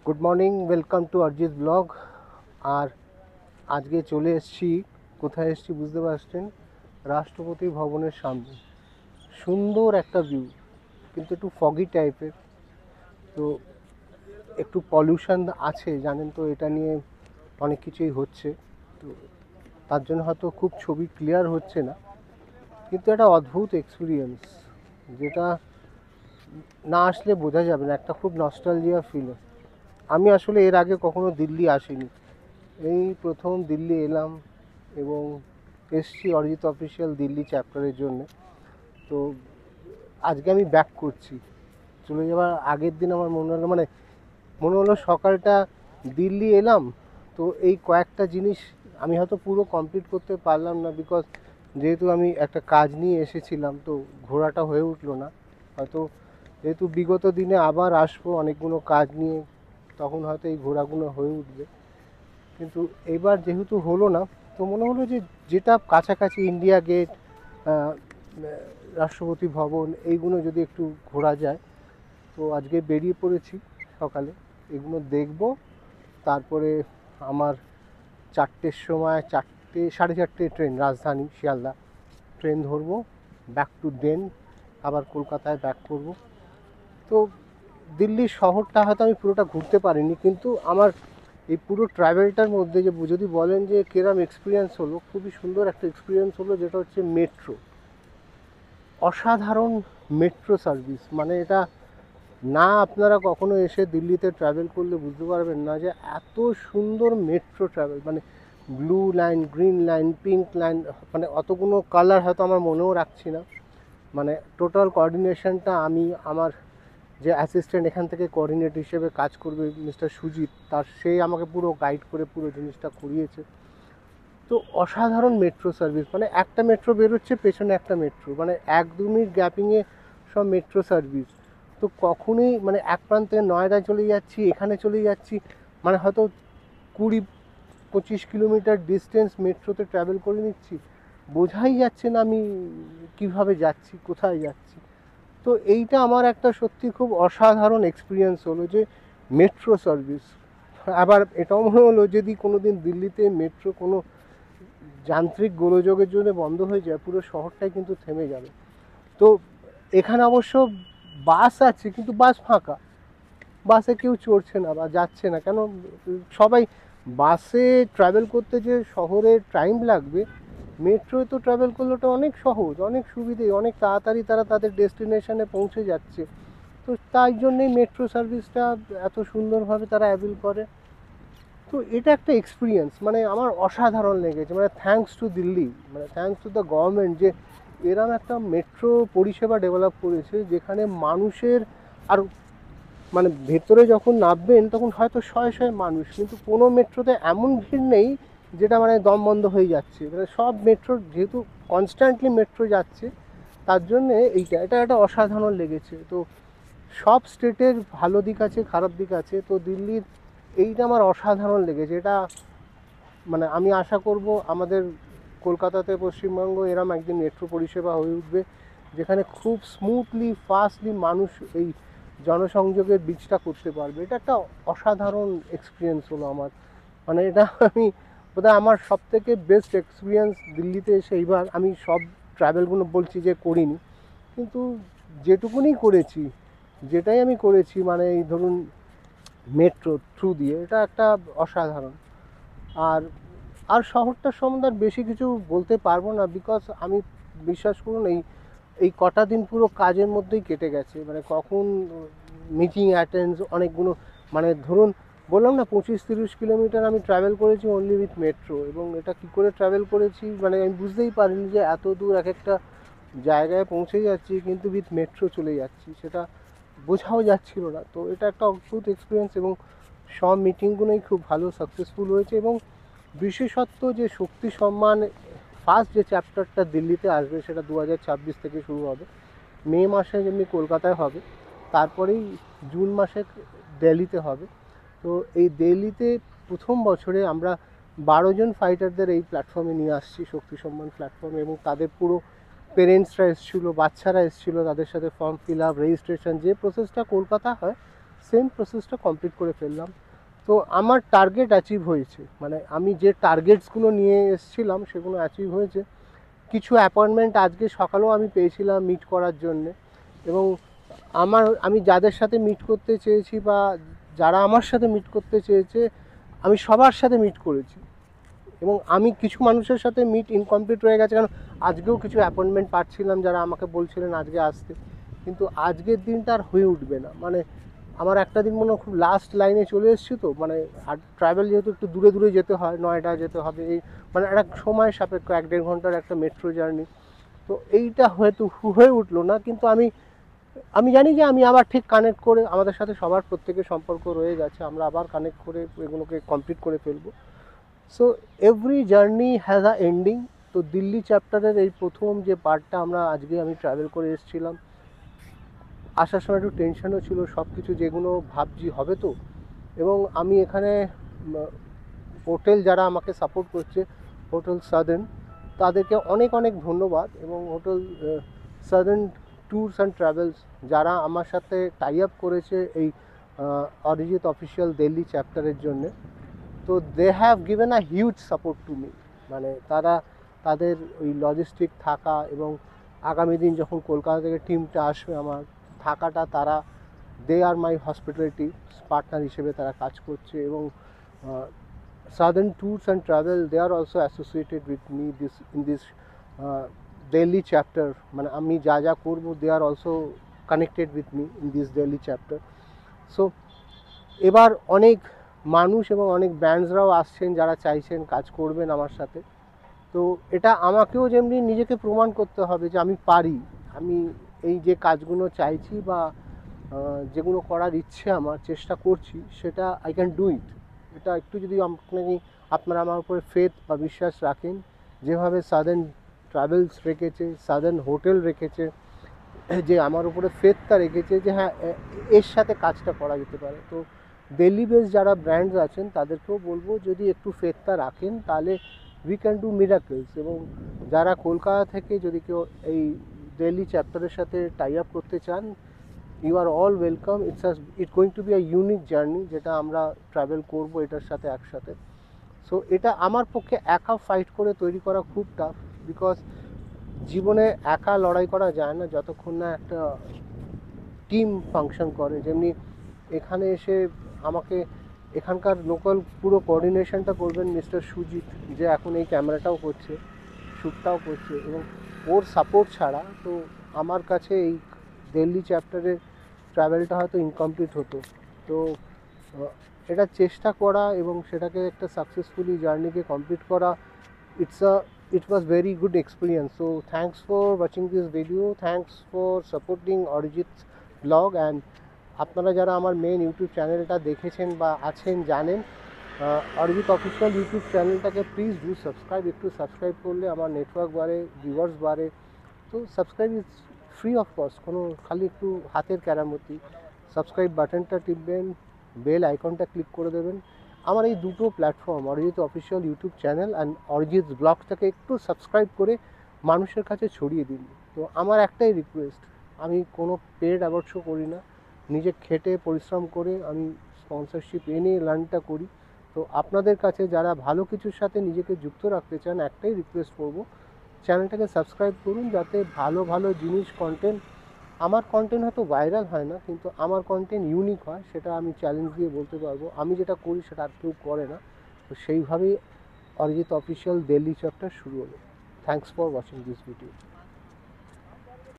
Good morning, welcome to Arijit blog. আর আজকে চলে এসেছি, কোথায় এসেছি বুঝতে পারছেন, রাষ্ট্রপতি ভবনের সামনে। সুন্দর একটা ভিউ, কিন্তু একটু ফগি টাইপের। তো একটু পলিউশন আছে, জানেন তো, এটা নিয়ে অনেক কিছুই হচ্ছে। তো তার জন্য হয়তো খুব ছবি ক্লিয়ার হচ্ছে না, কিন্তু একটা অদ্ভুত এক্সপিরিয়েন্স, যেটা না আসলে বোঝা যাবে না। একটা খুব নস্টালজিয়া ফিল। আমি আসলে এর আগে কখনো দিল্লি আসিনি, এই প্রথম দিল্লি এলাম। এবং এসছি অরিজিৎ অফিসিয়াল দিল্লি চ্যাপ্টারের জন্য। তো আজকে আমি ব্যাক করছি। চলে যাওয়ার আগের দিন আমার মনে হলো সকালটা দিল্লি এলাম। তো এই কয়েকটা জিনিস আমি হয়তো পুরো কমপ্লিট করতে পারলাম না, বিকজ যেহেতু আমি একটা কাজ নিয়ে এসেছিলাম, তো ঘোরাটা হয়ে উঠলো না। হয়তো যেহেতু বিগত দিনে আবার আসবো অনেকগুলো কাজ নিয়ে, তখন হয়তো এই ঘোরাগুলো হয়ে উঠবে। কিন্তু এবার যেহেতু হলো না, তো মনে হলো যে যেটা কাছাকাছি ইন্ডিয়া গেট, রাষ্ট্রপতি ভবন, এইগুলো যদি একটু ঘোরা যায়। তো আজকে বেরিয়ে পড়েছি সকালে, এগুলো দেখব। তারপরে আমার 4টের সময়, 4টে সাড়ে 4টে ট্রেন, রাজধানী শিয়ালদা ট্রেন ধরবো, ব্যাক টু দেন, আবার কলকাতায় ব্যাক করব। তো দিল্লির শহরটা হয়তো আমি পুরোটা ঘুরতে পারিনি, কিন্তু আমার এই পুরো ট্রাভেলটার মধ্যে যে যদি বলেন যে কিরম এক্সপিরিয়েন্স হলো, খুবই সুন্দর একটা এক্সপিরিয়েন্স হলো, যেটা হচ্ছে মেট্রো। অসাধারণ মেট্রো সার্ভিস। মানে এটা না, আপনারা কখনো এসে দিল্লিতে ট্রাভেল করলে বুঝতে পারবেন না যে এত সুন্দর মেট্রো ট্রাভেল। মানে blue line, green line, pink line, মানে অতগুলো কালার হয়তো আমার মনেও রাখছি না। মানে টোটাল কোঅর্ডিনেশনটা আমি, আমার যে অ্যাসিস্ট্যান্ট এখান থেকে কোঅর্ডিনেটর হিসেবে কাজ করবে মিস্টার সুজিত, সে আমাকে পুরো গাইড করে পুরো জিনিসটা করিয়েছে। তো অসাধারণ মেট্রো সার্ভিস। মানে একটা মেট্রো বেরোচ্ছে, পেছনে একটা মেট্রো, মানে 1-2 মিনিট গ্যাপিংয়ে সব মেট্রো সার্ভিস। তো কখনোই মানে এক প্রান্ত থেকে নয়ডায় চলে যাচ্ছি, এখানে চলে যাচ্ছি, মানে হয়তো 20-25 কিলোমিটার ডিস্টেন্স মেট্রোতে ট্রাভেল করে নিচ্ছি, বোঝাই যাচ্ছে না আমি কিভাবে যাচ্ছি, কোথায় যাচ্ছি। তো এইটা আমার একটা সত্যি খুব অসাধারণ এক্সপিরিয়েন্স হলো, যে মেট্রো সার্ভিস। আবার এটাও মনে হলো যদি কোনো দিন দিল্লিতে মেট্রো কোনো যান্ত্রিক গোলযোগের জন্য বন্ধ হয়ে যায়, পুরো শহরটাই কিন্তু থেমে যাবে। তো এখানে অবশ্য বাস আছে, কিন্তু বাস ফাঁকা, বাসে কেউ চড়ছে না বা যাচ্ছে না কেন। সবাই বাসে ট্রাভেল করতে যে শহরে টাইম লাগবে, মেট্রোয় তো ট্রাভেল করলে ওটা অনেক সহজ, অনেক সুবিধে, অনেক তাড়াতাড়ি তারা তাদের ডেস্টিনেশনে পৌঁছে যাচ্ছে। তো তাই জন্যেই মেট্রো সার্ভিসটা এত সুন্দরভাবে তারা অ্যাভেল করে। তো এটা একটা এক্সপিরিয়েন্স, মানে আমার অসাধারণ লেগেছে। মানে থ্যাঙ্কস টু দিল্লি, মানে থ্যাঙ্কস টু দ্য গভর্নমেন্ট, যে এরম একটা মেট্রো পরিষেবা ডেভেলপ করেছে, যেখানে মানুষের আর মানে ভেতরে যখন নামবেন তখন হয়তো শয়ে শয়ে মানুষ, কিন্তু কোনো মেট্রোতে এমন ভিড় নেই যেটা মানে দম বন্ধ হয়ে যাচ্ছে। মানে সব মেট্রো যেহেতু কনস্ট্যান্টলি মেট্রো যাচ্ছে, তার জন্যে এটা একটা অসাধারণ লেগেছে। তো সব স্টেটের ভালো দিক আছে, খারাপ দিক আছে। তো দিল্লির এইটা আমার অসাধারণ লেগেছে। এটা মানে আমি আশা করব আমাদের কলকাতাতে, পশ্চিমবঙ্গ এরম একদিন মেট্রো পরিষেবা হয়ে উঠবে, যেখানে খুব স্মুথলি, ফাস্টলি মানুষ এই জনসংযোগের বীজটা করতে পারবে। এটা একটা অসাধারণ এক্সপিরিয়েন্স হলো আমার। মানে এটা আমি বোধহয় আমার সব থেকে বেস্ট এক্সপিরিয়েন্স দিল্লিতে এসে। এইবার আমি সব ট্রাভেলগুলো বলছি যে করিনি, কিন্তু যেটুকুনি করেছি, যেটাই আমি করেছি, মানে এই ধরুন মেট্রো থ্রু দিয়ে, এটা একটা অসাধারণ। আর আর শহরটার সম্বন্ধে আর বেশি কিছু বলতে পারবো না, বিকজ আমি, বিশ্বাস করুন, এই এই কটা দিন পুরো কাজের মধ্যেই কেটে গেছে। মানে কখন মিটিং অ্যাটেন্ডস অনেকগুলো, মানে ধরুন বললাম না 25-30 কিলোমিটার আমি ট্রাভেল করেছি অনলি উইথ মেট্রো। এবং এটা কী করে ট্রাভেল করেছি, মানে আমি বুঝতেই পারিনি যে এত দূর এক একটা জায়গায় পৌঁছে যাচ্ছি, কিন্তু উইথ মেট্রো চলে যাচ্ছি, সেটা বোঝাও যাচ্ছিল না। তো এটা একটা অদ্ভুত এক্সপিরিয়েন্স। এবং সব মিটিংগুলোই খুব ভালো সাকসেসফুল হয়েছে। এবং বিশেষত্ব যে শক্তি সম্মান ফার্স্ট যে চ্যাপ্টারটা দিল্লিতে আসবে, সেটা 2026 থেকে শুরু হবে। মে মাসে যেমনি কলকাতায় হবে, তারপরেই জুন মাসে দিল্লিতে হবে। তো এই দিল্লিতে প্রথম বছরে আমরা 12 জন ফাইটারদের এই প্ল্যাটফর্মে নিয়ে আসছি, শক্তি সম্মান প্ল্যাটফর্মে। এবং তাদের পুরো পেরেন্টসরা এসেছিলো, বাচ্চারা এসেছিলো, তাদের সাথে ফর্ম ফিল আপ, রেজিস্ট্রেশন, যে প্রসেসটা কলকাতা হয় সেম প্রসেসটা কমপ্লিট করে ফেললাম। তো আমার টার্গেট অ্যাচিভ হয়েছে, মানে আমি যে টার্গেটসগুলো নিয়ে এসেছিলাম সেগুলো অ্যাচিভ হয়েছে। কিছু অ্যাপয়েন্টমেন্ট আজকে সকালেও আমি পেয়েছিলাম মিট করার জন্যে, এবং আমি যাদের সাথে মিট করতে চেয়েছি বা যারা আমার সাথে মিট করতে চেয়েছে আমি সবার সাথে মিট করেছি। এবং আমি কিছু মানুষের সাথে মিট ইনকমপ্লিট হয়ে গেছে, কারণ আজকেও কিছু অ্যাপয়েন্টমেন্ট পাচ্ছিলাম যারা আমাকে বলছিলেন আজকে আসতে, কিন্তু আজকের দিনটা আর হয়ে উঠবে না। মানে আমার একটা দিন মনে হয় খুব লাস্ট লাইনে চলে এসেছি, তো মানে আর ট্রাভেল যেহেতু একটু দূরে দূরে যেতে হয়, নয়ডা যেতে হবে, এই মানে একটা সময় সাপেক্ষ 1-1.5 ঘন্টার একটা মেট্রো জার্নি। তো এইটা হয়তো হয়ে উঠলো না, কিন্তু আমি জানি যে আমি আবার ঠিক কানেক্ট করে, আমাদের সাথে সবার প্রত্যেকের সম্পর্ক রয়ে গেছে, আমরা আবার কানেক্ট করে এগুলোকে কমপ্লিট করে ফেলবো। So every journey has a ending. তো দিল্লি চ্যাপ্টারের এই প্রথম যে পার্টটা আমি ট্রাভেল করে এসেছিলাম, আসার সময় একটু টেনশনও ছিল, সব কিছু যেগুলো ভাবছি হবে তো। এবং আমি এখানে হোটেল যারা আমাকে সাপোর্ট করছে, হোটেল সাদার্ন, তাদেরকে অনেক অনেক ধন্যবাদ। এবং hotel southern tours and travels যারা আমার সাথে টাই আপ করেছে এই অরিজিৎ অফিসিয়াল দিল্লি চ্যাপ্টারের জন্যে, তো they have given a huge support to me. মানে তাদের ওই লজিস্টিক থাকা, এবং আগামী দিন যখন কলকাতা থেকে টিমটা আসবে আমার থাকাটা, দে আর মাই হসপিটালিটি পার্টনার হিসেবে তারা কাজ করছে। এবং southern tours and travel, they are also associated with me in this Delhi chapter. মানে আমি যা যা করবো, they are also connected with me in this Delhi chapter. So এবার অনেক মানুষ এবং অনেক ব্র্যান্ডসরাও আসছেন যারা চাইছেন কাজ করবেন আমার সাথে। তো এটা আমাকেও যেমনি নিজেকে প্রমাণ করতে হবে যে আমি পারি, আমি এই যে কাজগুলো চাইছি বা যেগুলো করার ইচ্ছে আমার, চেষ্টা করছি, সেটা আই ক্যান ডু ইট। এটা একটু যদি আপনারা আমার উপরে ফেথ বা বিশ্বাস রাখেন, যেভাবে সাদার্ন ট্রাভেলস রেখেছে, সাদার্ন হোটেল রেখেছে, যে আমার উপরে ফেথটা রেখেছে যে হ্যাঁ এর সাথে কাজটা করা যেতে পারে। তো দিল্লি বেস যারা ব্র্যান্ডস আছেন তাদেরকেও বলবো, যদি একটু ফেথটা রাখেন তাহলে উই ক্যান ডু মিরাকলস। এবং যারা কলকাতা থেকে যদি কেউ এই দিল্লি চ্যাপ্টারের সাথে টাই আপ করতে চান, you are all welcome. It's going to be a unique journey, যেটা আমরা ট্রাভেল করবো এটার সাথে একসাথে। সো এটা আমার পক্ষে একা ফাইট করে তৈরি করা খুব টাফ, বিকজ জীবনে একা লড়াই করা যায় না যতক্ষণ না একটা টিম ফাংশন করে। যেমনি এখানে এসে আমাকে এখানকার লোকাল পুরো কোঅর্ডিনেশনটা করবেন মিস্টার সুজিত, যে এখন এই ক্যামেরাটাও করছে, শ্যুটটাও করছে, এবং ওর সাপোর্ট ছাড়া তো আমার কাছে এই দিল্লি চ্যাপ্টারের ট্রাভেলটা হয়তো ইনকমপ্লিট হতো। তো এটা চেষ্টা করা এবং সেটাকে একটা সাকসেসফুলি জার্নিকে কমপ্লিট করা, it was very good experience. So thanks for watching this video, thanks for supporting Arijit's blog, and আপনারা যারা আমার মেন ইউটিউব চ্যানেলটা দেখেছেন বা আছেন জানেন, অরিজিৎ অফিসিয়াল ইউটিউব চ্যানেলটাকে প্লিজ ডু সাবস্ক্রাইব। একটু সাবস্ক্রাইব করলে আমার নেটওয়ার্ক বাড়ে, ভিউয়ার্স বাড়ে। তো subscribe is free of cost, কোনো খালি একটু হাতের কেরামতি। সাবস্ক্রাইব বাটনটা টিপবেন, বেল আইকনটা ক্লিক করে দেবেন। আমার এই দুটো platform, Arijit official YouTube channel and Arijit ব্লগটাকে একটু সাবস্ক্রাইব করে মানুষের কাছে ছড়িয়ে দিন। তো আমার একটাই রিকোয়েস্ট, আমি কোনো পেড অ্যাওয়ার্ড শো করি না, নিজে খেটে পরিশ্রম করে আমি স্পন্সরশিপ এনে লার্নটা করি। তো আপনাদের কাছে যারা ভালো কিছুর সাথে নিজেকে যুক্ত রাখতে চান, একটাই রিকোয়েস্ট করবো, চ্যানেলটাকে সাবস্ক্রাইব করুন, যাতে ভালো ভালো জিনিস, কন্টেন্ট, আমার কন্টেন্ট হয়তো ভাইরাল হয় না, কিন্তু আমার কন্টেন্ট ইউনিক হয়, সেটা আমি চ্যালেঞ্জ দিয়ে বলতে পারবো। আমি যেটা করি সেটা আর কেউ করে না। তো সেইভাবেই অরিজিৎ অফিসিয়াল দিল্লি চ্যাপ্টার শুরু হলো। Thanks for watching this video.